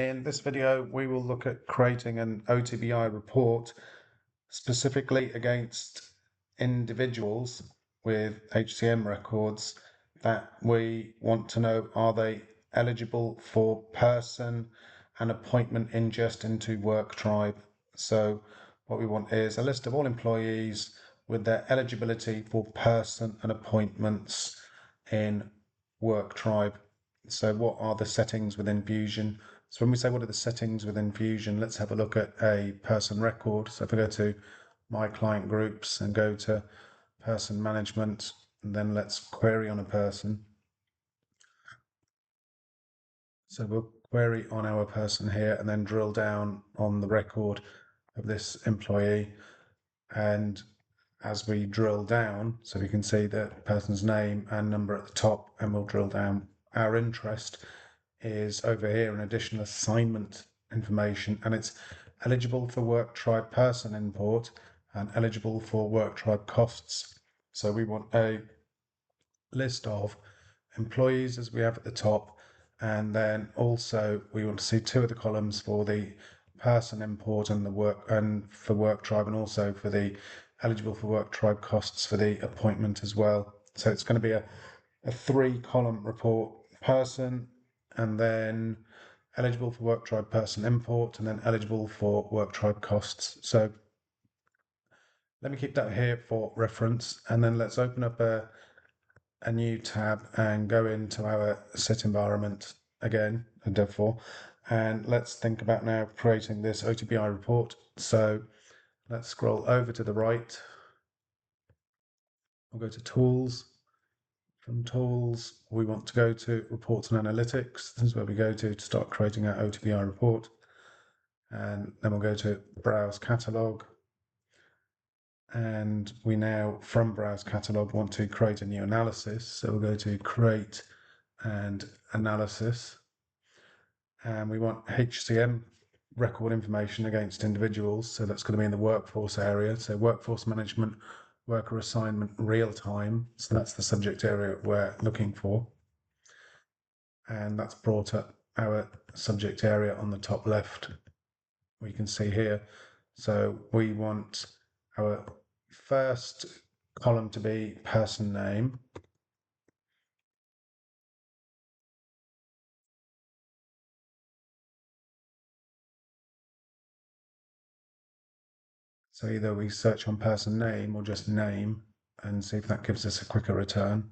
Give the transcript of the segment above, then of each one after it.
In this video, we will look at creating an OTBI report specifically against individuals with HCM records that we want to know, are they eligible for person and appointment ingest into Worktribe. So what we want is a list of all employees with their eligibility for person and appointments in Worktribe. So what are the settings within Fusion? So when we say what are the settings within Fusion, let's have a look at a person record. So if I go to my client groups and go to person management, and then let's query on a person. So we'll query on our person here and then drill down on the record of this employee. And as we drill down, so we can see the person's name and number at the top, and we'll drill down. Our interest is over here in additional assignment information, and it's eligible for Worktribe person import and eligible for Worktribe costs. So we want a list of employees as we have at the top, and then also we want to see two of the columns for the person import and the work and for Worktribe, and also for the eligible for Worktribe costs for the appointment as well. So it's going to be a 3-column report: person, and then eligible for Worktribe person import, and then eligible for Worktribe costs. So let me keep that here for reference, and then let's open up a new tab and go into our set environment again, a dev4, and let's think about now creating this OTBI report. So let's scroll over to the right. We'll go to Tools. From Tools, we want to go to Reports and Analytics. This is where we go to start creating our OTBI report. And then we'll go to Browse Catalog. And we now, from Browse Catalog, want to create a new analysis. So we'll go to Create and Analysis. And we want HCM record information against individuals. So that's going to be in the workforce area. So workforce management, worker assignment, real time. So that's the subject area we're looking for. And that's brought up our subject area on the top left. We can see here. So we want our first column to be person name. So either we search on person name or just name and see if that gives us a quicker return.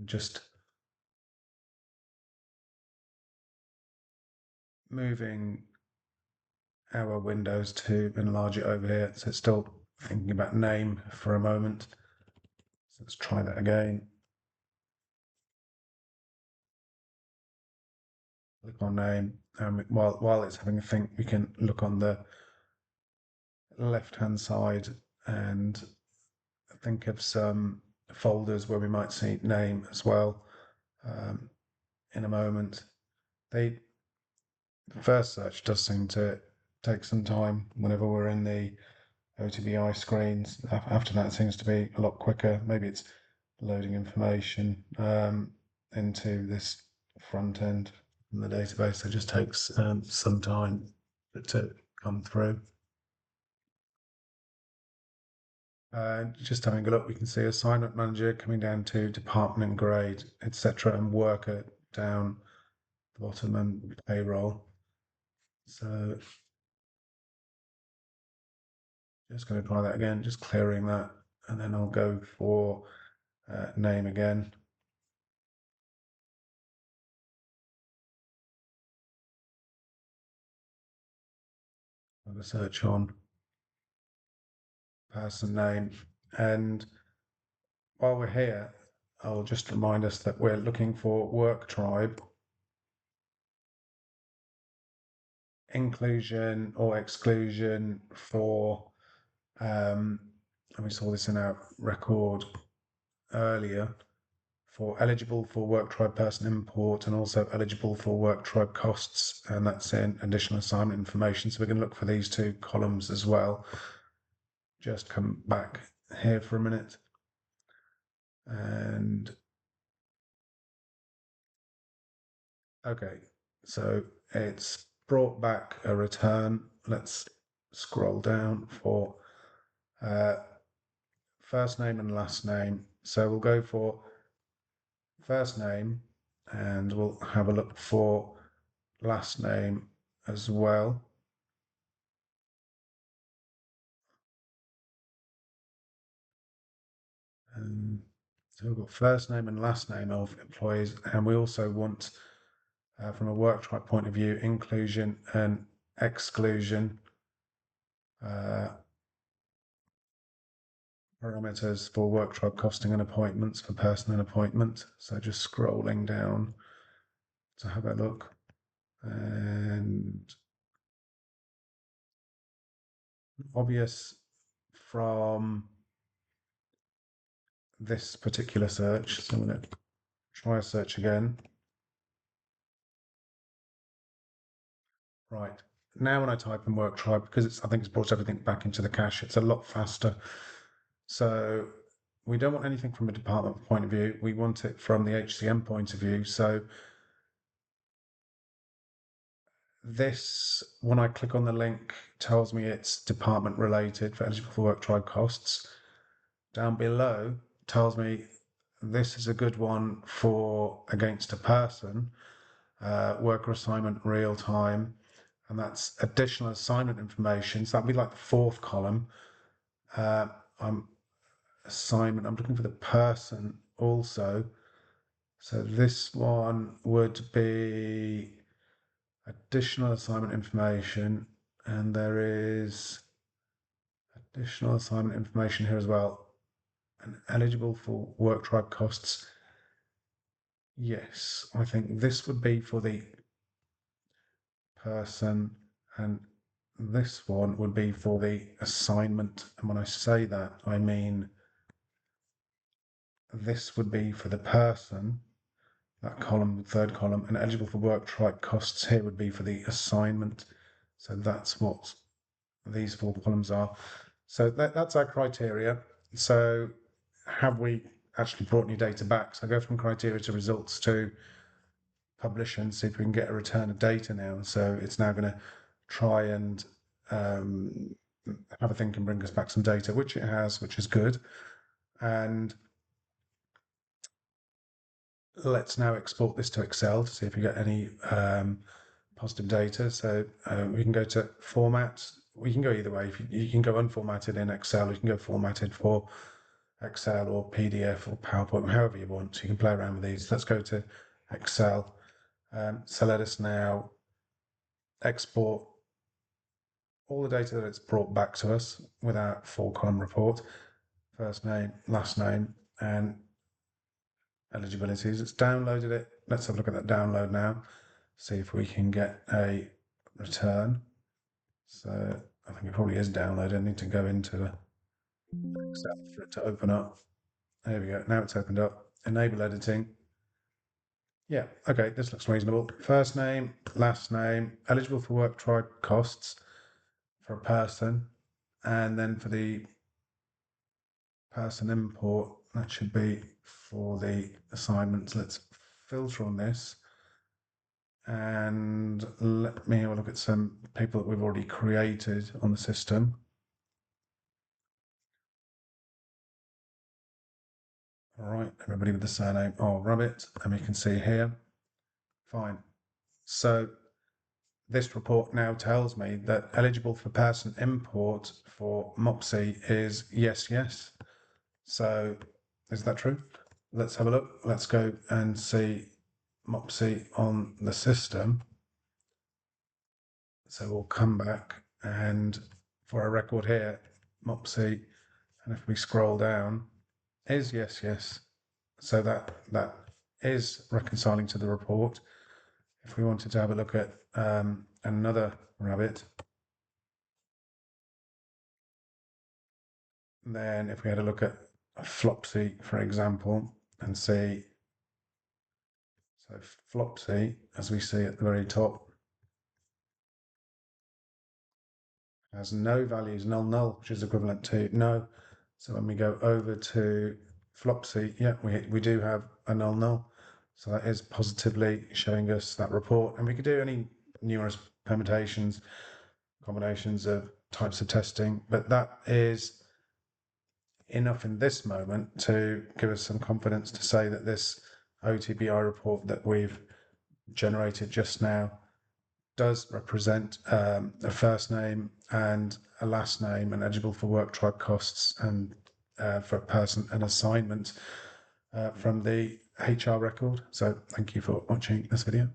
Just moving our windows to enlarge it over here. So it's still thinking about name for a moment. So let's try that again. Click on name, and while it's having a think, we can look on the left-hand side and think of some folders where we might see name as well in a moment. The first search does seem to take some time whenever we're in the OTBI screens. After that, it seems to be a lot quicker. Maybe it's loading information into this front end from the database. It just takes some time to come through. Just having a look, we can see assignment manager coming down to department and grade, etc., and worker down the bottom and payroll. So just going to try that again, just clearing that, and then I'll go for name again. I'll have a search on person name, and while we're here, I'll just remind us that we're looking for Worktribe inclusion or exclusion for, and we saw this in our record earlier, for eligible for Worktribe person import and also eligible for Worktribe costs, and that's in additional assignment information. So we're going to look for these 2 columns as well. Just come back here for a minute. Okay, so it's brought back a return. Let's scroll down for uh, first name and last name. So we'll go for first name and we'll have a look for last name as well. So we've got first name and last name of employees, and we also want, from a Worktribe point of view, inclusion and exclusion uh, parameters for Worktribe costing and appointments for person and appointment. So just scrolling down to have a look, and obvious from this particular search. So I'm going to try a search again. Right. Now when I type in Worktribe, because I think it's brought everything back into the cache, it's a lot faster. So we don't want anything from a department point of view. We want it from the HCM point of view. So this, when I click on the link, tells me it's department related for eligible for Worktribe costs. Down below tells me this is a good one for against a person, worker assignment real time, and that's additional assignment information. So that'd be like the fourth column. I'm assignment, I'm looking for the person also. So this one would be additional assignment information, and there is additional assignment information here as well. And eligible for Worktribe costs. Yes, I think this would be for the person, and this one would be for the assignment. And when I say that, I mean this would be for the person, that column, third column, and eligible for Worktribe costs here would be for the assignment. So that's what these four columns are. So that's our criteria. So have we actually brought new data back? So I go from criteria to results to publish and see if we can get a return of data now. So it's now going to try and have a think and bring us back some data, which it has, which is good. And let's now export this to Excel to see if we get any positive data. So we can go to format. We can go either way. You can go unformatted in Excel. You can go formatted for Excel or PDF or PowerPoint, however you want. So you can play around with these. Let's go to Excel. So let us now export all the data that it's brought back to us with our full column report. First name, last name, and eligibilities. It's downloaded it. Let's have a look at that download now. See if we can get a return. So I think it probably is downloaded. I need to go into Excel for it to open up. There we go. Now it's opened up. Enable editing. Yeah, okay, this looks reasonable. First name, last name, eligible for Worktribe costs for a person, and then for the person import, that should be for the assignments. Let's filter on this and let me have a look at some people that we've already created on the system. All right, everybody with the surname Rabbit, and we can see here. Fine. So this report now tells me that eligible for person import for MOPSI is yes, yes. So is that true? Let's have a look. Let's go and see MOPSI on the system. So we'll come back and for a record here, MOPSI, and if we scroll down, is yes, yes. So that is reconciling to the report. If we wanted to have a look at another rabbit, then if we had a look at a Flopsy, for example, and see, so Flopsy, as we see at the very top, has no values, null, null, which is equivalent to no. So when we go over to Flopsy, yeah, we do have a null, null. So that is positively showing us that report. And we could do any numerous permutations, combinations of types of testing, but that is enough in this moment to give us some confidence to say that this OTBI report that we've generated just now does represent a first name and a last name and eligible for Worktribe costs and for a person and assignment from the HR record. So thank you for watching this video.